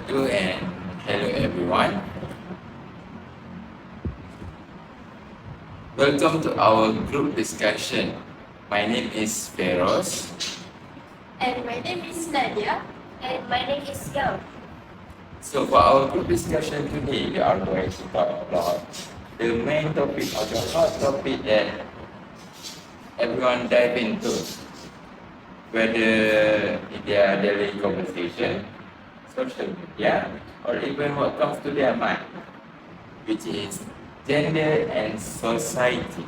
Part 2 and hello everyone. Welcome to our group discussion. My name is Feroz. And my name is Nadia. And my name is Yao. So for our group discussion today, we are going to talk about the main topic or the hot topic that everyone dive into, whether in their daily conversation, social media, or even what comes to their mind, which is gender and society.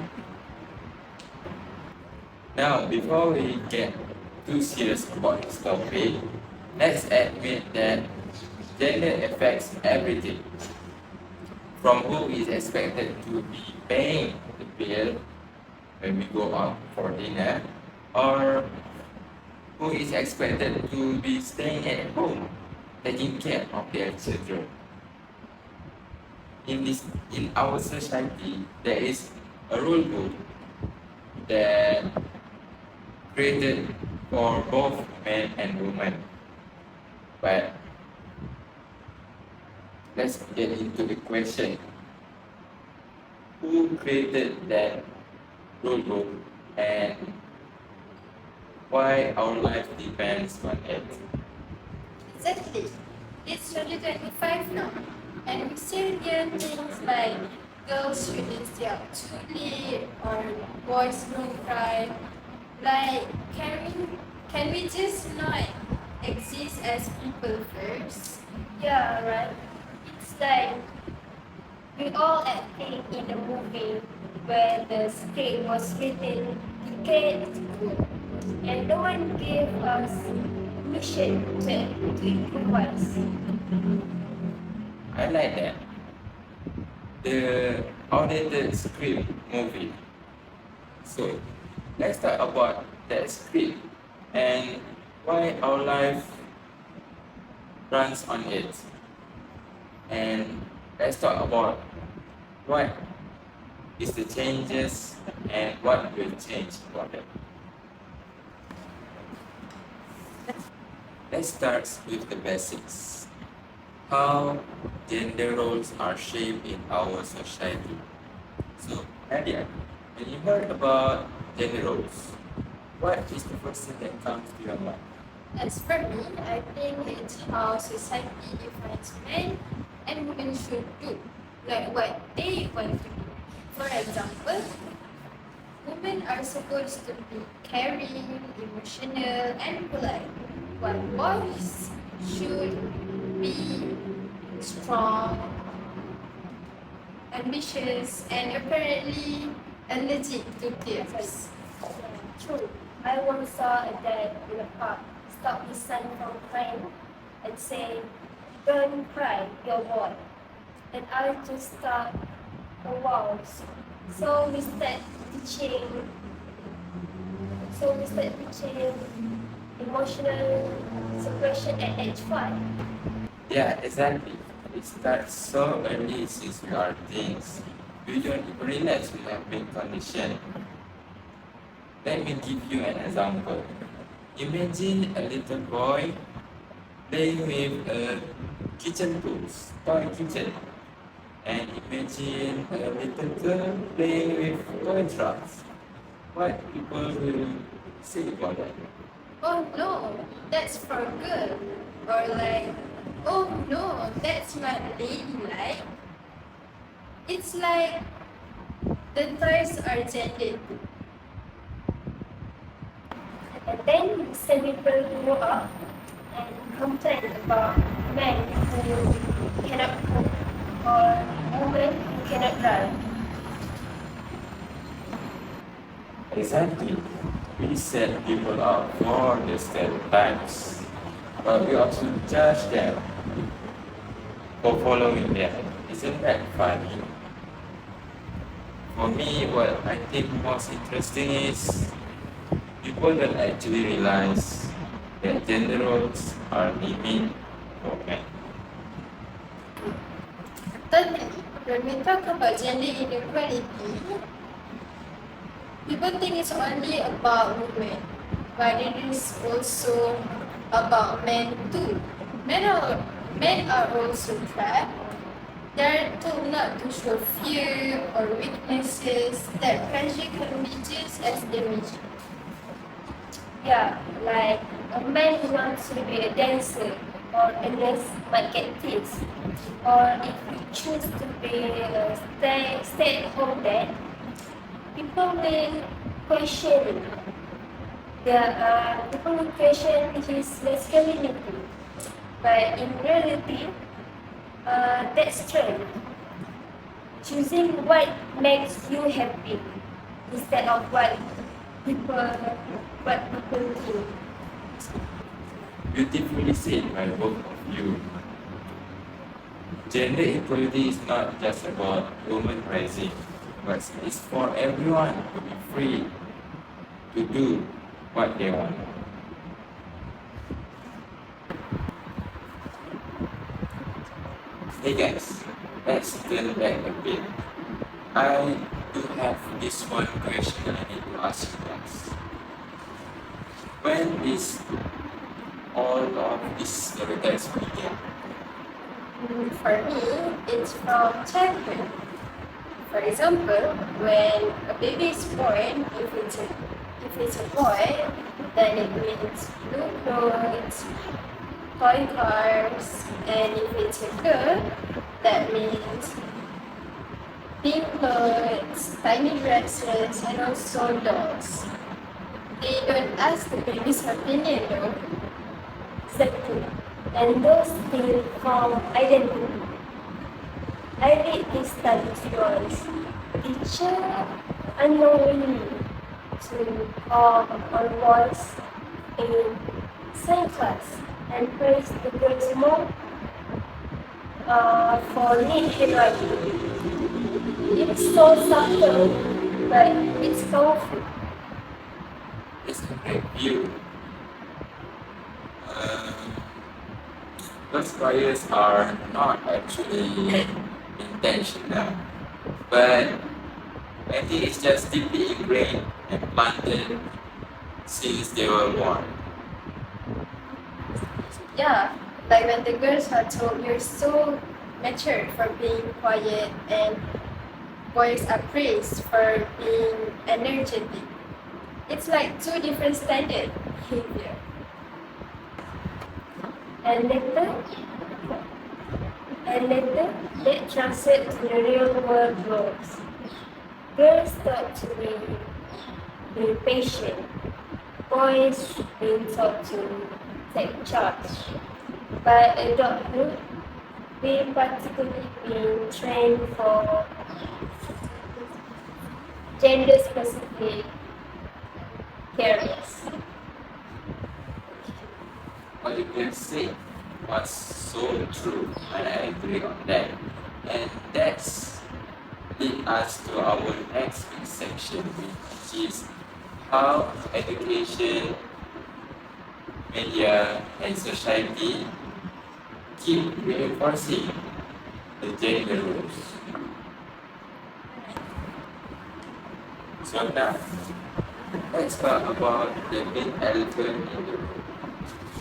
Now, before we get too serious about this topic, let's admit that gender affects everything. From who is expected to be paying the bill when we go out for dinner, or who is expected to be staying at home, taking care of their children. In our society, there is a rule book that created for both men and women. But let's get into the question. Who created that rule book and why our life depends on it? Exactly. It's 2025 now. And we still hear things like girls shouldn't stay out too late or boys don't cry. Like, can we just not exist as people first? Yeah, right. It's like we all acting in a movie where the script was written decades ago, and no one gave us mission to improvise. I like that. The outdated script movie. So let's talk about that script and why our life runs on it. And let's talk about what is the changes and what will change about it. Let's start with the basics. How gender roles are shaped in our society. So, Nadia, when you heard about gender roles, what is the first thing that comes to your mind? As for me, I think it's how society defines men and women should do, like what they want to be. For example, women are supposed to be caring, emotional, and polite, while boys should be strong, ambitious, and apparently allergic to tears. True. I once saw a dad in a park stop his son from crying and say, "Don't cry, you're boy." And I just thought, oh wow. So we start teaching so we start teaching emotional suppression at age 5. Yeah, exactly. It starts so early since we are teens. We don't even realize we have been conditioned. Let me give you an example. Imagine a little boy playing with a kitchen tools, toy kitchen. And imagine a little girl playing with toy trucks. What people will say about that? Oh no, that's for good. Or like, oh no, that's not ladylike. It's like the toys are gendered. And then some people grow up and complain about men who cannot cook or women who cannot drive. Exactly. We set people up for the stereotypes, but we also judge them for following them. Isn't that funny? For me, what I think most interesting is people don't actually realize that gender roles are limit for men. Thirdly, when we talk about gender inequality, people think it's only about women, but it is also about men too. Men are Men are also trapped. They're told not to show fear or weaknesses that pressure can be just as damaging. Yeah, like a man who wants to be a dancer or a nurse might get this. Or if you choose to be a stay-at-home dad, people will question. People will question his masculinity. But in reality, that's strength. Choosing what makes you happy instead of people what people think. Beautifully said by both of you. Gender equality is not just about women rising, but it's for everyone to be free to do what they want. Hey guys, let's turn back a bit. I do have this one question I need to ask you guys. When is all of these stereotypes begin? For me, it's from childhood. For example, when a baby is born, if it's a boy, then it means blue clothes, toy cars, and if it's a girl, that means pink clothes, tiny dresses, and also dolls. They don't ask the baby's opinion though. Exactly. And those things form identity. I read this studies once. Teacher unknowingly to on voice in science class and praise the girls more for neat handwriting. It's so subtle, but it's powerful. It's a great view. Those biases are not actually intentional, but I think it's just deeply ingrained and planted since they were born. Yeah, like when the girls are told you're so mature for being quiet and boys are praised for being energetic. It's like two different standard behavior. And later, that translates to the real world roles. Girls taught to be patient. Boys being taught to take charge. By adulthood, we practically being trained for gender-specific careers. What you can say was so true, and I agree on that. And that's lead us to our next big section, which is how education, media, and society keep reinforcing the gender roles. So now, let's talk about the big elephant in the room,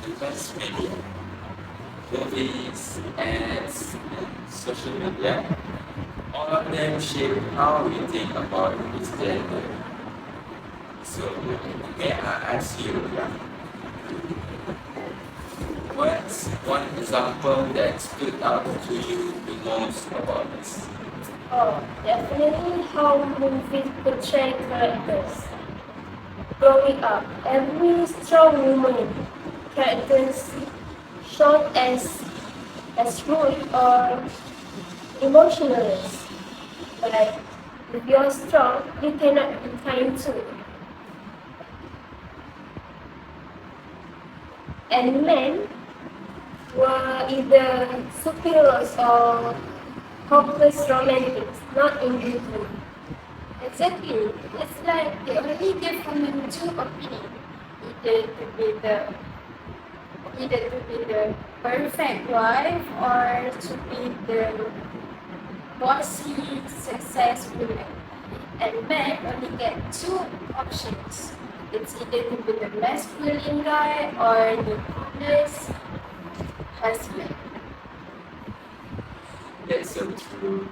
the mass media. Movies, ads, and social media, all of them shape how we think about this gender. So, may I ask you, what's one example that stood out to you the most about this? Oh, definitely how movies portray characters. Growing up, every strong woman characters shown as rude or emotionless. Like if you're strong, you cannot be kind too. And men were either superheroes or hopeless romantics, not in between. Exactly. It's like they only give women two opinions. Either to be the either to be the perfect wife or to be the bossy success woman. And men only get two options. It's either to be the masculine guy or the coolest husband. That's so true.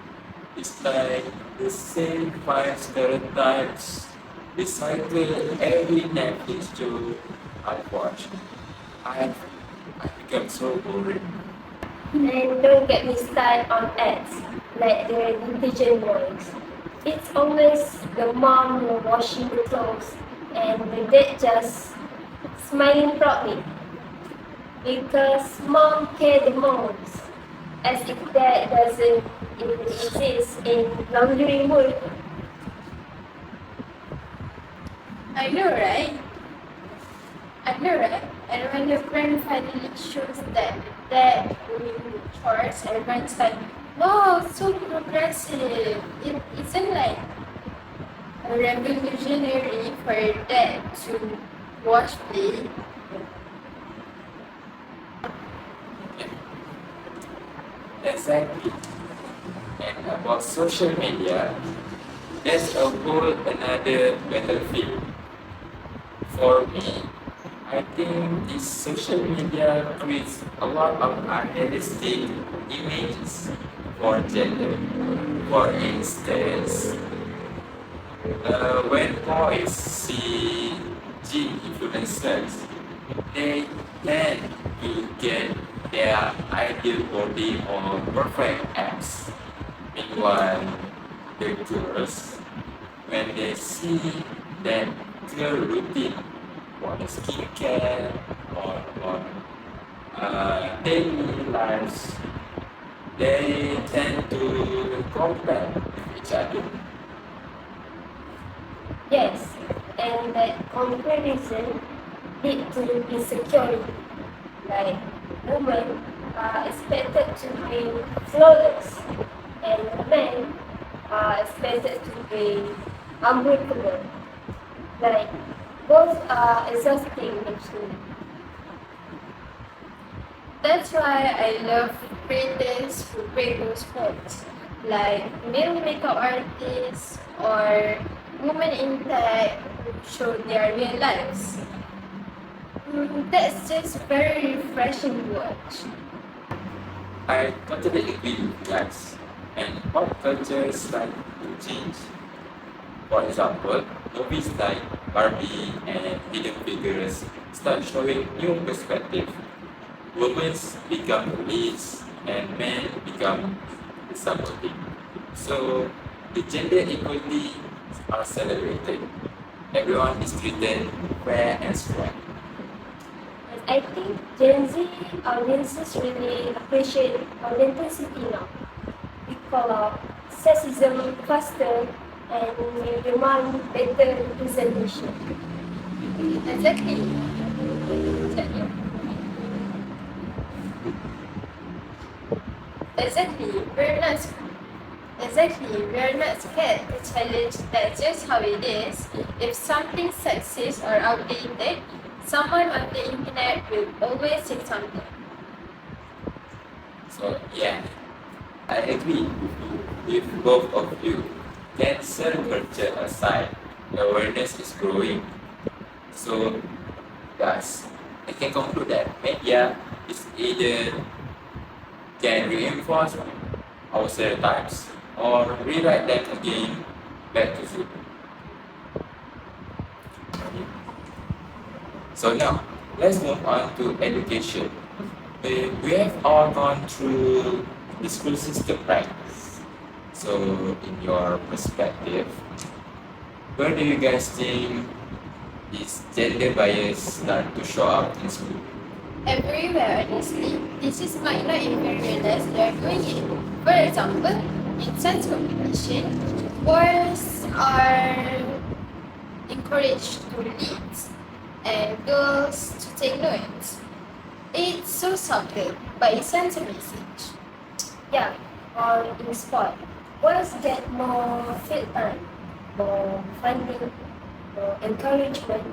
It's like the same five stereotypes recycled every Netflix show I watch. I I become so boring. And don't get me started on ads, like the detergent ones. It's always the mom washing the clothes and the dad just smiling proudly because mom cares the most, as if that doesn't even exist in laundry world. I know, right? I know, right? And when your friend finally shows that that doing chores, everyone's like, wow, so progressive. It isn't like a revolutionary for dad to wash plate. Exactly. And about social media, there's a whole another battlefield. For me, I think this social media creates a lot of unrealistic images for gender. For instance, when boys see gym influencers, they tend to get their ideal body or perfect abs. Meanwhile, the girls, when they see that girl routine on skincare or on daily lives, they tend to compare with each other. Yes, and that comparison lead to insecurity. Like women are expected to be flawless, and men are expected to be unbreakable. Like both are exhausting actually. That's why I love creators who break those molds, like male makeup artists or women in tech who show their real lives. That's just very refreshing to watch. I totally agree with you guys. And pop culture is starting to change. For example, movies like Barbie and Hidden Figures start showing new perspective. Women become the leads and men become the supporting. So the gender equality are celebrated. Everyone is treated fair and square. And I think Gen Z audiences really appreciate authenticity now. We call out sexism faster and we demand better representation. Exactly. Exactly. Exactly. We're not scared to challenge that's just how it is. If something's sexist or outdated, someone on the internet will always say something. So yeah, I agree with both of you. Cancel culture aside, awareness is growing. So guys, I can conclude that media is either can reinforce our stereotypes or rewrite them again back to food. So now, let's move on to education. We have all gone through the school system, right? So, in your perspective, where do you guys think is gender bias start to show up in school? Everywhere, honestly. Teachers might not even realize they're doing it. For example, in science competition, boys are encouraged to lead and girls to take notes. It's so subtle, but it sends a message. Yeah, or in sport. Boys get more field time, more funding, more encouragement.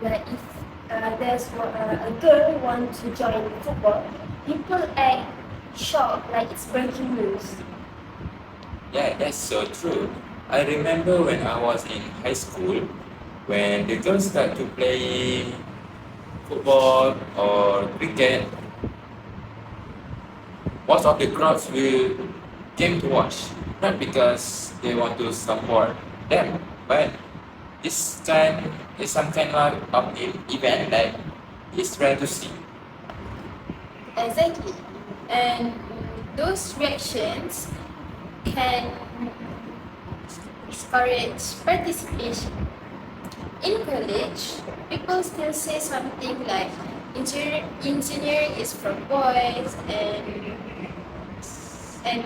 Like if a girl wants to join football, people act shocked like it's breaking news. Yeah, that's so true. I remember when I was in high school, when the girls start to play football or cricket, most of the crowds will came to watch, not because they want to support them, but this kind is some kind of event that is trying to see. Exactly. And those reactions can discourage participation. In college, people still say something like engineering is for boys and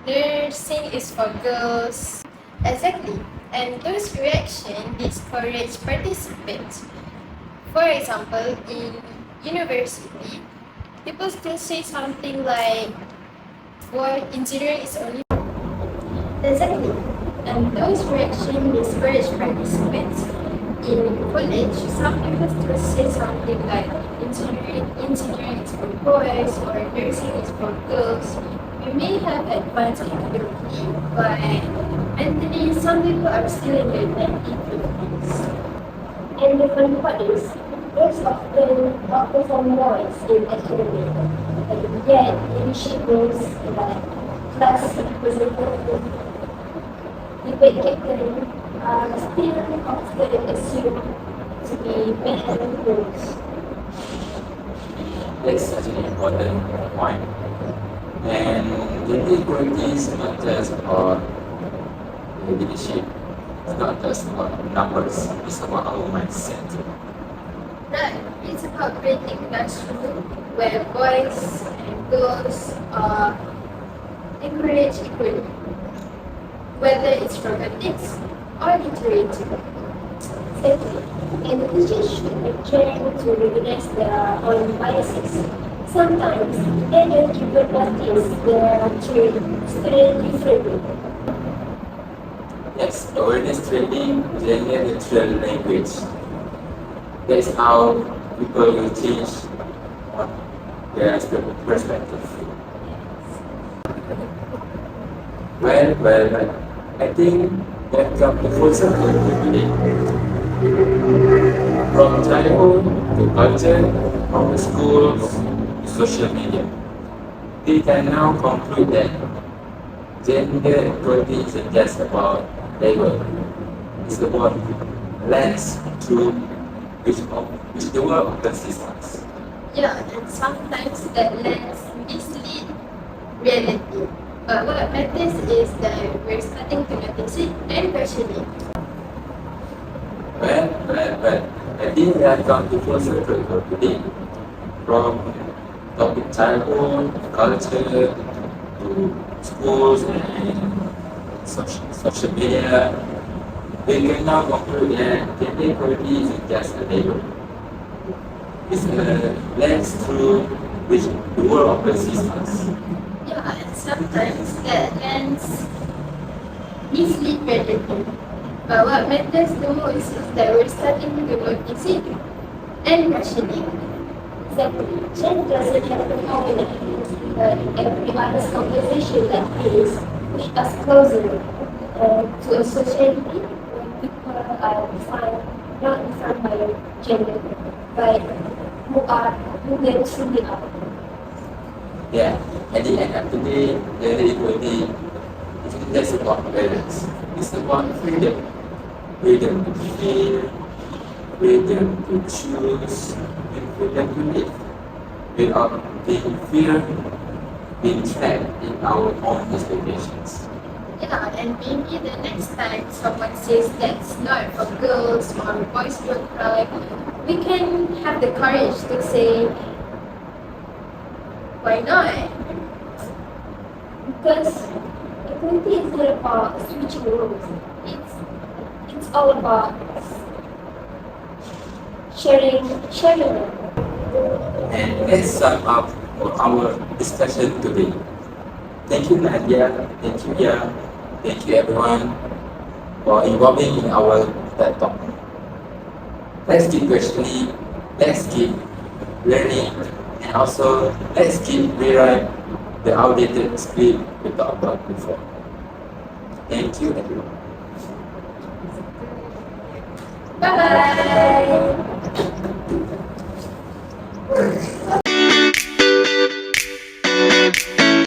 nursing is for girls. Exactly. And those reactions discourage participants. For example, in university, people still say something like, boy, engineering is only. Exactly. And those reactions discourage participants. In college, some people still say something like engineering is for boys or nursing is for girls. We may have advanced in theory, but mentally, some people are still in their 1950s. And the funny part is, girls often outperform boys in academic, and yet leadership roles like class representative, debate captain are still often assumed to be men roles. That's such an important point. And gender equality is not just about leadership, it's not just about numbers, it's about our mindset. Right, it's about creating a classroom where boys and girls are encouraged equally, whether it's robotics or literature. Exactly. And teachers should be trained to recognize their own biases. Sometimes they don't even notice they are treating students differently. Yes, awareness training, gender neutral language. That's how people will change their perspective. Well, I think that come to full circle today. From childhood to culture, from the schools to social media. We can now conclude that gender equality isn't just about label. It's about lens through which the world perceives us. Yeah, and sometimes that lens mislead reality. But what matters is that we're starting to notice it and question it. Well, I think we have come to full circle for today. From topic childhood, culture, to schools and social media, we can now conclude that gender equality isn't just a label. It's a lens through which the world perceives us. Yeah, and sometimes that lens mislead reality. But what matters the most is that we're starting to notice it and question it. Exactly. Change doesn't have to happen, but every honest conversation like this push us closer to a society where people are defined, not defined by gender, but who they truly are. Yeah, at the end of the day, gender equality isn't just about balance. It's about freedom. Freedom to feel, freedom to choose, and freedom to live without being fear, being trapped in our own expectations. Yeah, and maybe the next time someone says that's not for girls or boys don't cry, we can have the courage to say, why not? Because equality is not about switching roles. It's all about sharing them. And let's sum up our discussion today. Thank you, Nadia. Thank you, Ia. Thank you, everyone, for involving in our TED Talk. Let's keep questioning, let's keep learning, and also let's keep rewrite the outdated script we talked about before. Thank you, everyone. Bye!